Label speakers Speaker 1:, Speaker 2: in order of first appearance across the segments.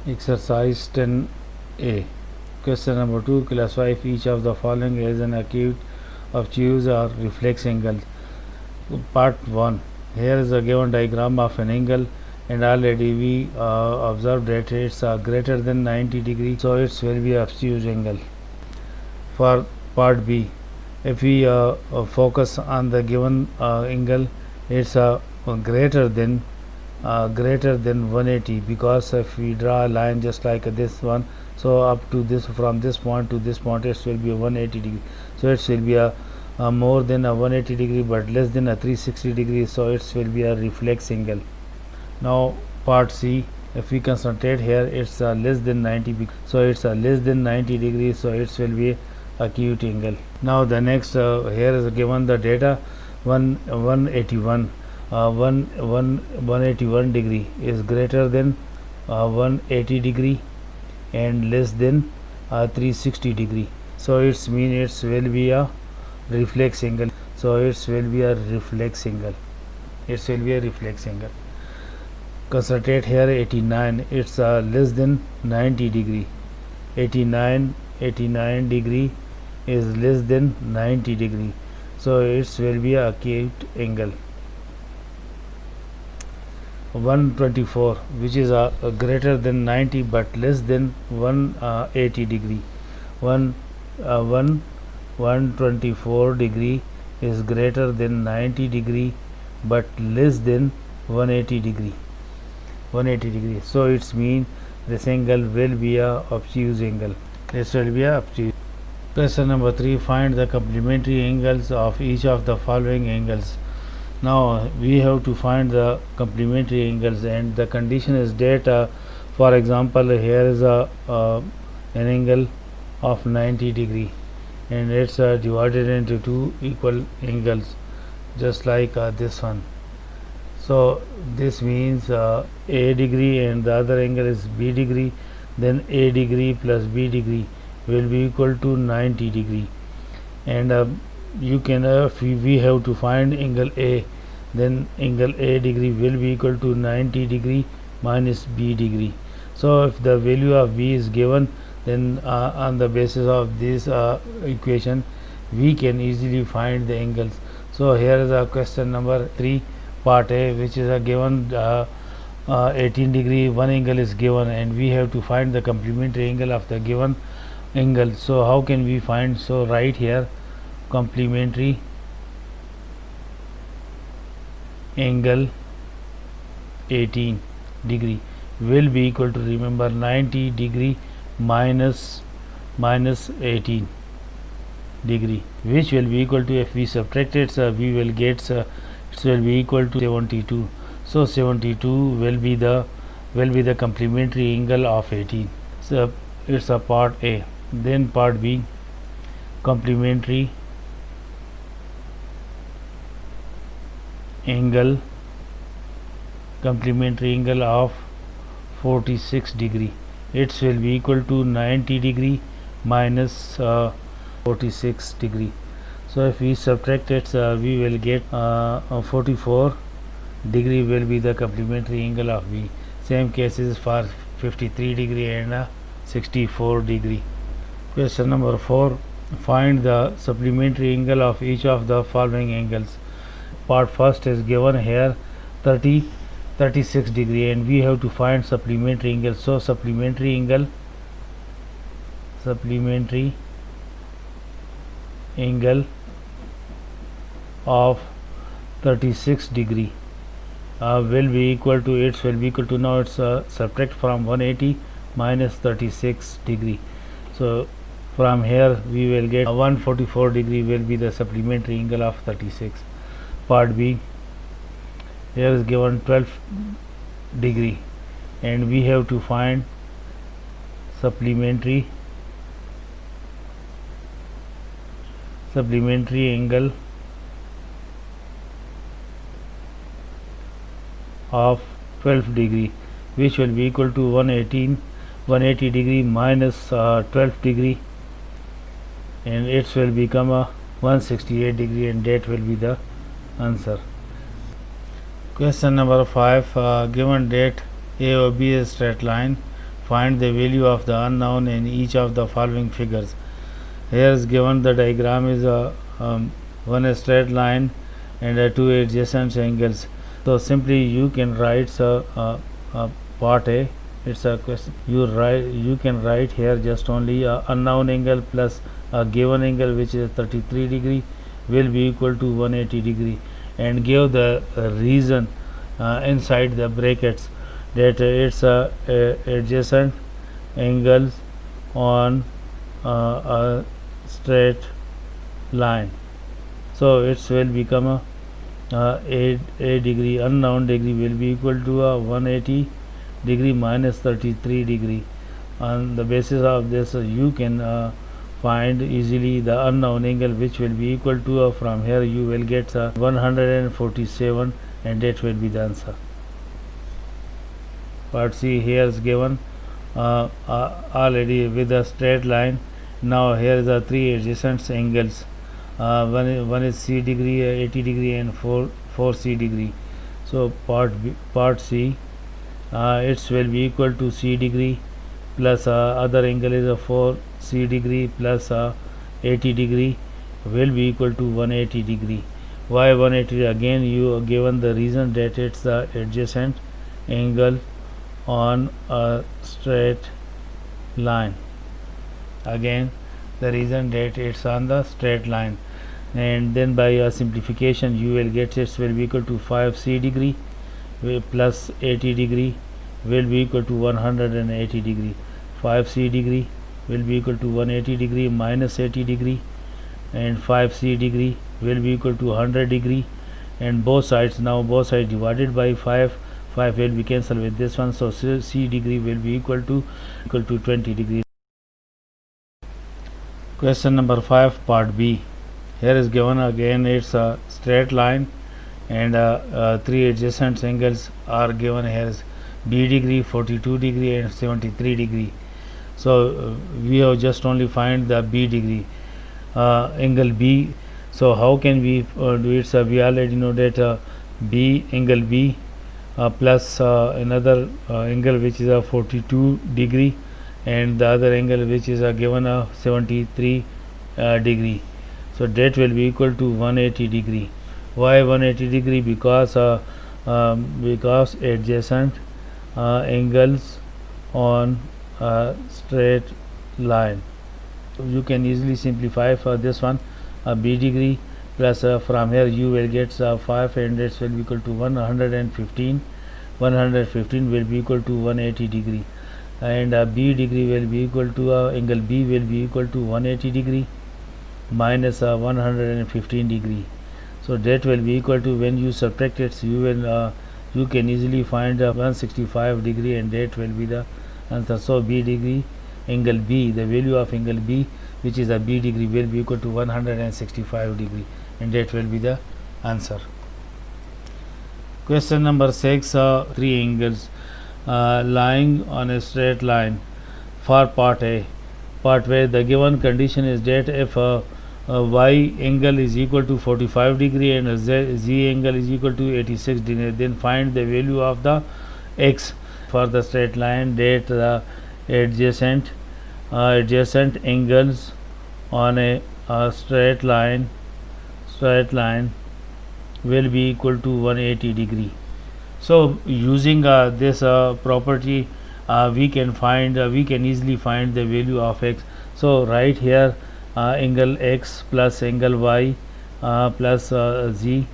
Speaker 1: Exercise 10A. Question number 2. Classify if each of the following is an acute, obtuse or reflex angle. Part 1. Here is a given diagram of an angle, and already we observed that it's greater than 90 degrees, so it will be obtuse angle. For part B, if we focus on the given angle, it's greater than 180, because if we draw a line just like this one, so up to this, from this point to this point, it will be a 180 degree, so it will be a more than a 180 degree but less than a 360 degree, so it will be a reflex angle. Now part C, if we concentrate here, it's less than 90, so it's less than 90 degrees, so it will be acute angle. Now the next, here is given the data 181 181 degree is greater than 180 degree and less than 360 degree, so it's mean it will be a reflex angle, so it will be a reflex angle, it will be a reflex angle. Concentrate here 89, it's less than 90 degree, 89 degree is less than 90 degree, so it will be a acute angle. 124, which is greater than 90 but less than 180 degree. 124 degree is greater than 90 degree but less than 180 degree. So it's mean this angle will be a obtuse angle. This will be a obtuse. Question number 3. Find the complementary angles of each of the following angles. Now we have to find the complementary angles, and the condition is that for example, here is an angle of 90 degree, and it's divided into two equal angles, just like this one. So this means A degree and the other angle is B degree, then A degree plus B degree will be equal to 90 degree, and you can if we have to find angle A, then angle A degree will be equal to 90 degree minus B degree. So if the value of B is given, then on the basis of this equation we can easily find the angles. So here is a question number 3, part A, which is a given 18 degree, one angle is given, and we have to find the complementary angle of the given angle. So how can we find? So right here, complementary angle 18 degree will be equal to, remember, 90 degree minus 18 degree, which will be equal to, if we subtract it, we will get it will be equal to 72. So 72 will be the complementary angle of 18. So it's a part A. Then part B, complementary angle of 46 degree, it will be equal to 90 degree minus 46 degree. So if we subtract it, we will get 44 degree will be the complementary angle of B. Same cases for 53 degree and 64 degree. Question number 4. Find the supplementary angle of each of the following angles. Part first is given here 36 degree, and we have to find supplementary angle. So supplementary angle of 36 degree will be equal to, it will be equal to, now it's subtract from 180 minus 36 degree. So from here we will get 144 degree will be the supplementary angle of 36. Part B, here is given 12 degree, and we have to find supplementary angle of 12 degree, which will be equal to 180 degree minus 12 degree, and it will become a 168 degree, and that will be the answer. Question number 5. Given that A or B is straight line, find the value of the unknown in each of the following figures. Here is given the diagram is one straight line and two adjacent angles. So simply you can write part A. It's a question. You can write here just only a unknown angle plus a given angle which is 33 degree will be equal to 180 degree, and give the reason inside the brackets that it's adjacent angles on a straight line. So it will become a degree, unknown degree will be equal to 180 degree minus 33 degree. On the basis of this you can find easily the unknown angle, which will be equal to from here you will get 147, and that will be the answer. Part C here is given already with a straight line. Now here is the three adjacent angles. One is C degree, 80 degree, and 4 C degree. So part C, it will be equal to C degree plus other angle is a 4 C degree plus 80 degree will be equal to 180 degree. Why 180? Again you are given the reason that it's the adjacent angle on a straight line. Again the reason that it's on the straight line, and then by a simplification you will get it will be equal to 5 C degree plus 80 degree will be equal to 180 degree. 5 C degree will be equal to 180 degree minus 80 degree, and 5 C degree will be equal to 100 degree, and both sides divided by 5 will be cancelled with this one. So C degree will be equal to 20 degree. Question number 5, part B. Here is given again it's a straight line, and three adjacent angles are given here is B degree, 42 degree, and 73 degree. So we have just only find the B degree angle B. So how can we do it? So we already know that B angle B plus another angle which is a 42 degree, and the other angle which is given a 73 degree. So that will be equal to 180 degree. Why 180 degree? Because adjacent angles on a straight line. So you can easily simplify for this one. B degree plus from here you will get 5, and this will be equal to 115. 115 will be equal to 180 degree, and B degree will be equal to angle B will be equal to 180 degree minus 115 degree. So that will be equal to, when you subtract it, you can easily find 165 degree, and that will be the answer. So B degree angle B, the value of angle B which is a B degree will be equal to 165 degree, and that will be the answer. Question number 6, three angles lying on a straight line. For part A, where the given condition is that if Y angle is equal to 45 degree and Z angle is equal to 86 degree, then find the value of the X for the straight line, that the adjacent angles on a straight line will be equal to 180 degree. So using this property we can easily find the value of X. So right here angle X plus angle Y plus Z,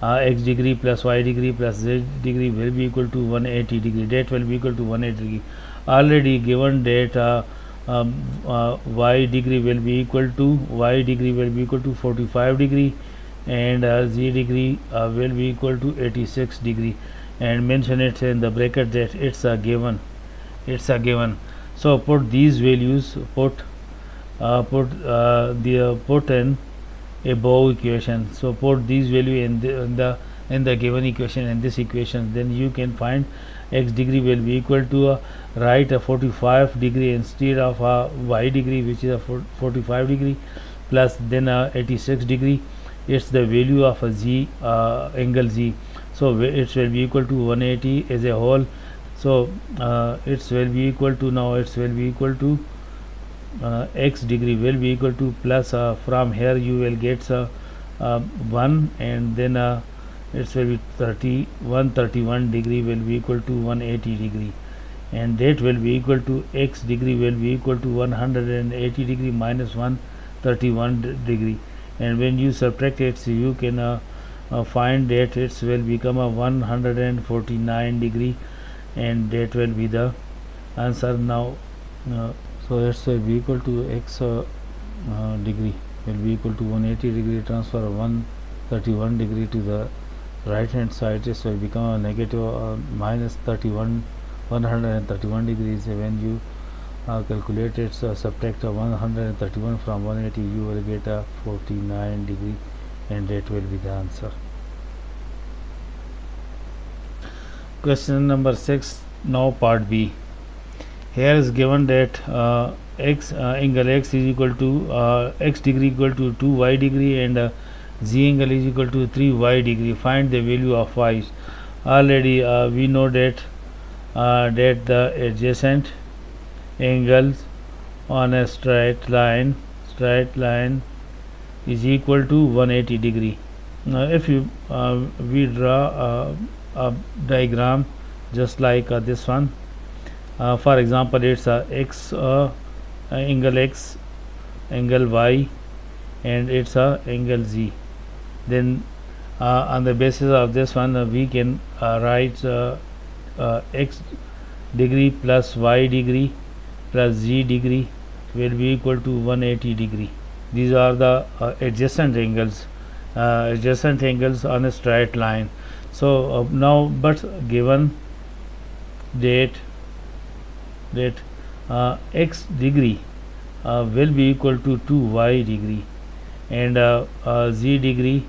Speaker 1: X degree plus Y degree plus Z degree will be equal to 180 degree. That will be equal to 180 degree. Already given that Y degree will be equal to 45 degree, and Z degree will be equal to 86 degree, and mention it in the bracket that it's a given. So put these values, put in above equation. So put these value in the given equation, in this equation, then you can find X degree will be equal to write a 45 degree instead of Y degree, which is a 45 degree, plus then 86 degree. It's the value of a Z angle Z. So it will be equal to 180 as a whole So it's will be equal to, now it's will be equal to x degree will be equal to plus, from here you will get 1, and then it will be 31 degree will be equal to 180 degree, and that will be equal to x degree will be equal to 180 degree minus 131 degree, and when you subtract it, so you can find that it will become a 149 degree, and that will be the answer. Now so it will be equal to x degree will be equal to 180 degree, transfer 131 degree to the right hand side, this will become a negative minus 131 degrees. When you calculate it, subtract 131 from 180, you will get a 49 degree, and that will be the answer. Question number 6, now part B. Here is given that angle x is equal to x degree equal to 2y degree, and z angle is equal to 3y degree. Find the value of y. Already we know that the adjacent angles on a straight line is equal to 180 degree. Now if you we draw a diagram just like this one. For example, it's x angle x, angle y, and it's angle z. Then on the basis of this one, we can write x degree plus y degree plus z degree will be equal to 180 degree. These are the adjacent angles on a straight line. So now, but given that x degree will be equal to 2y degree, and z degree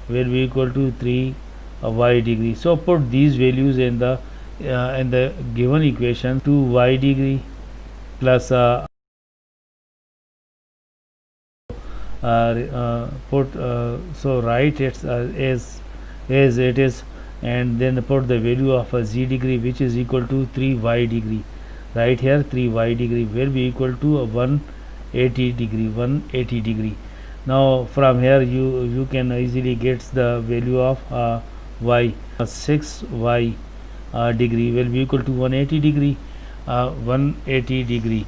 Speaker 1: will be equal to 3y degree. So put these values in the given equation. 2y degree plus so write it as it is, and then put the value of z degree, which is equal to 3y degree. Right here 3y degree will be equal to 180 degree. Now from here you can easily get the value of y. 6y degree will be equal to 180 degree.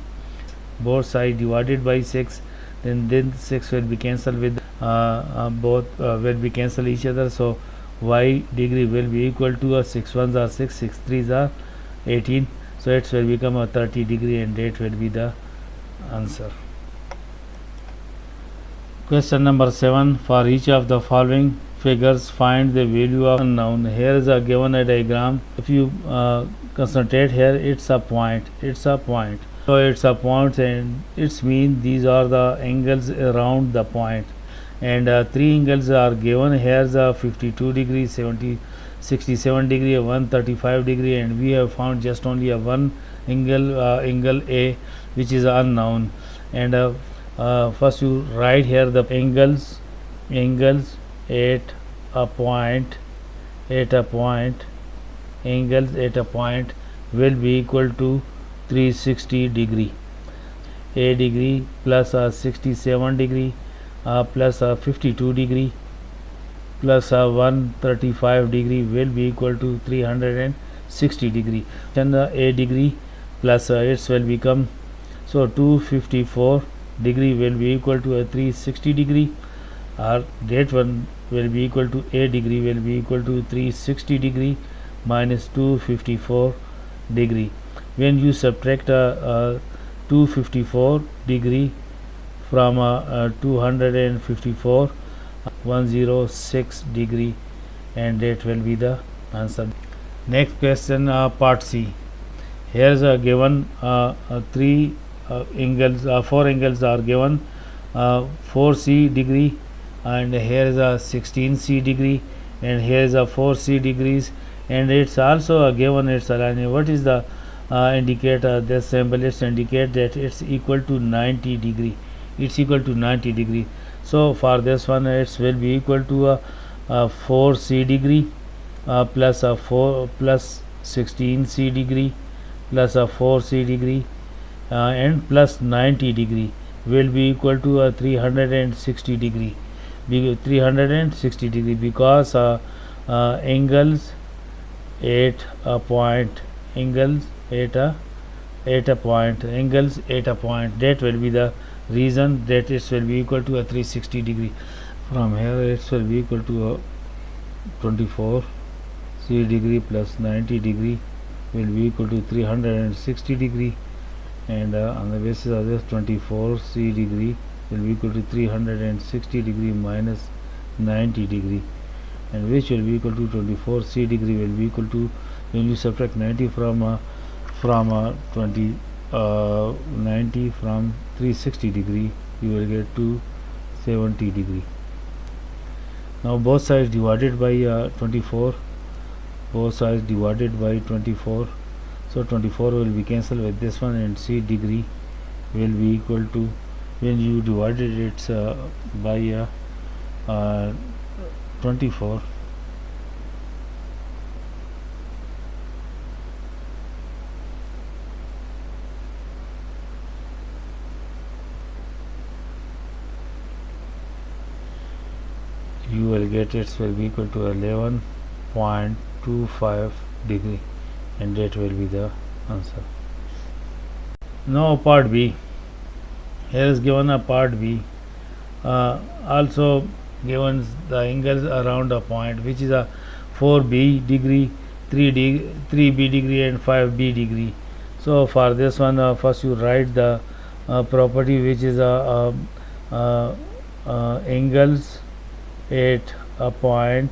Speaker 1: Both sides divided by 6, then 6 will be cancelled with both will be cancel each other. So y degree will be equal to 6 1s are 6, 6 3s are 18. So it will become a 30 degree, and that will be the answer. Question number 7. For each of the following figures, find the value of unknown. Here is a given a diagram. If you concentrate here, it's a point. So it's a point, and it's mean these are the angles around the point, and 3 angles are given. Here's a 52 degree, 67 degree, 135 degree, and we have found just only a one angle A, which is unknown. And first you write here the angles at a point angles at a point will be equal to 360 degree. A degree plus 67 degree plus 52 degree plus 135 degree will be equal to 360 degree. Then a degree plus it will become, so 254 degree will be equal to a 360 degree, or that one will be equal to a degree will be equal to 360 degree minus 254 degree. When you subtract 254 degree from 254, 106 degree, and that will be the answer. Next question, part C. Here is a given 3 angles, 4 angles are given, 4C degree, and here is a 16C degree, and here is a 4C degrees, and it's also a given its alignment. What is the indicator? This symbol is indicate that it's equal to 90 degree. So for this one, it will be equal to a 4C degree plus a 4 plus 16c degree plus a 4c degree and plus 90 degree will be equal to a 360 degree. 360 degree because angles at a point, angles at a point, angles at a point, that will be the reason that it will be equal to a 360 degree. From here it will be equal to a 24 c degree plus 90 degree will be equal to 360 degree, and on the basis of this 24 c degree will be equal to 360 degree minus 90 degree, and which will be equal to 24 c degree will be equal to, when you subtract 90 from 90 from 360 degree, you will get to 70 degree. Now both sides divided by 24, both sides divided by 24, so 24 will be cancelled with this one, and c degree will be equal to, when you divided it by 24, you will get it will be equal to 11.25 degree, and that will be the answer. Now part B. Here is given a part B. Also given the angles around a point which is a 4b degree, 3b degree and 5b degree. So for this one, first you write the property which is angles at a point,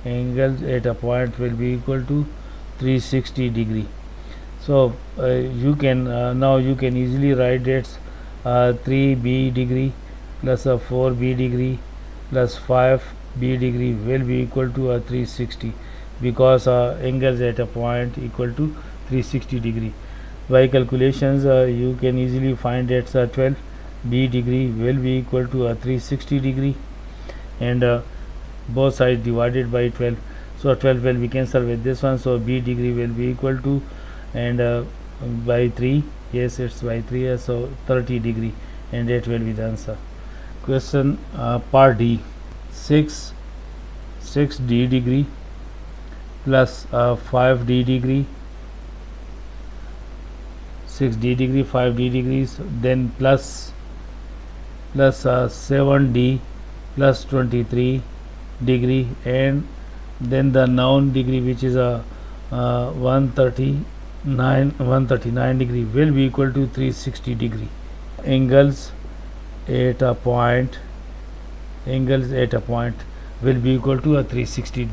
Speaker 1: angles at a point will be equal to 360 degree. So you can now you can easily write it's 3b degree plus a 4b degree plus 5b degree will be equal to a 360, because angles at a point equal to 360 degree. By calculations you can easily find that 12b degree will be equal to a 360 degree, and both sides divided by 12, so 12 will be cancelled with this one, so b degree will be equal to, and by 3, yes it's by 3, so 30 degree, and that will be the answer. Question part D. 6d degree plus 5d degree, 6d degree 5d degrees, then plus 7d plus 23 degree, and then the known degree which is a 139 degree will be equal to 360 degree. Angles at a point, angles at a point will be equal to a 360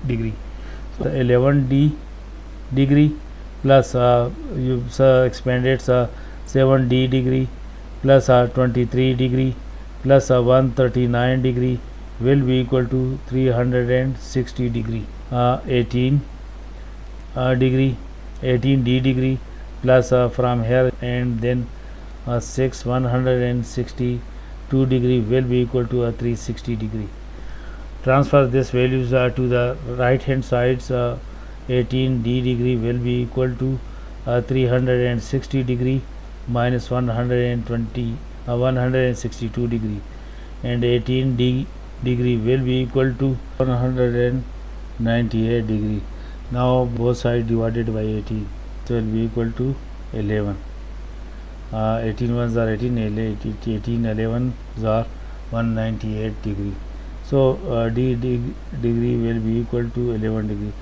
Speaker 1: degree. So 11d degree plus you expanded 7d degree plus 23 degree plus 139 degree will be equal to 360 degree. 18 degree, 18d degree plus from here, and then 162 degree will be equal to a 360 degree. Transfer this values to the right hand sides. 18d degree will be equal to 360 degree minus 162 degree, and 18d degree will be equal to 198 degree. Now both sides divided by 18, so will be equal to 11. 18 ones are 18, 11s are 198 degree. So d degree will be equal to 11 degree.